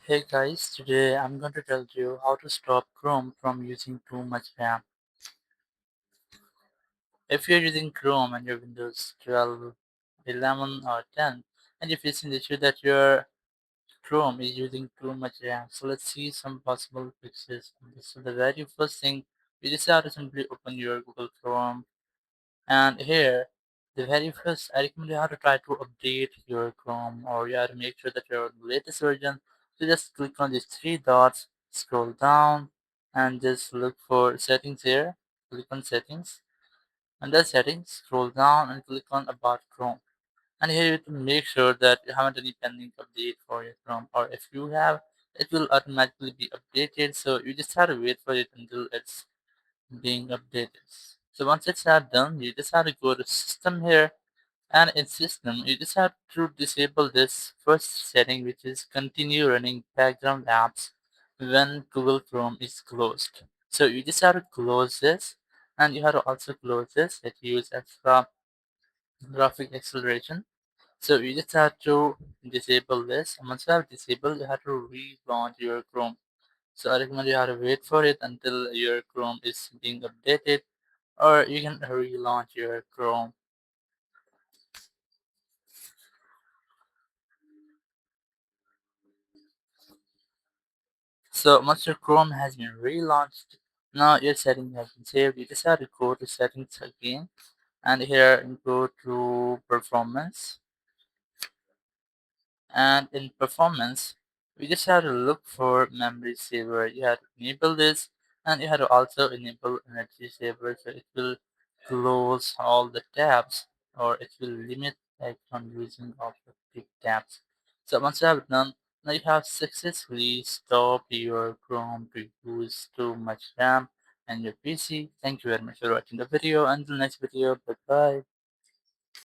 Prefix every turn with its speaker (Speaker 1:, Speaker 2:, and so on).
Speaker 1: Hey guys, today I'm going to tell you how to stop Chrome from using too much RAM. If you're using Chrome and your Windows 12, 11 or 10 and you're facing the issue that your Chrome is using too much RAM, so let's see some possible fixes. So the very first thing, you just have to simply open your Google Chrome. And here, the very first, I recommend you how to try to update your Chrome, or you have to make sure that you're on the latest version. So just click on these three dots, scroll down, and just look for settings here. Click on settings. Under settings, scroll down and click on about Chrome. And here you have to make sure that you haven't any pending update for your Chrome, or if you have, it will automatically be updated. So you just have to wait for it until it's being updated. So once it's done, you just have to go to system here, and in system you just have to disable this first setting, which is continue running background apps when Google Chrome is closed. So you just have to close this, and you have to also close this that use extra graphic acceleration. So you just have to disable this, and once you have disabled, you have to relaunch your Chrome. So I recommend you have to wait for it until your Chrome is being updated, or you can relaunch your Chrome. So once your Chrome has been relaunched, now your setting has been saved. You just have to go to settings again, and here you go to performance. And in performance, we just have to look for memory saver. You have to enable this, and you have to also enable energy saver, so it will close all the tabs, or it will limit from using of the big tabs. So once you have done, now you have successfully stopped your Chrome to use too much RAM and your PC. Thank you very much for watching the video. Until next video, bye bye.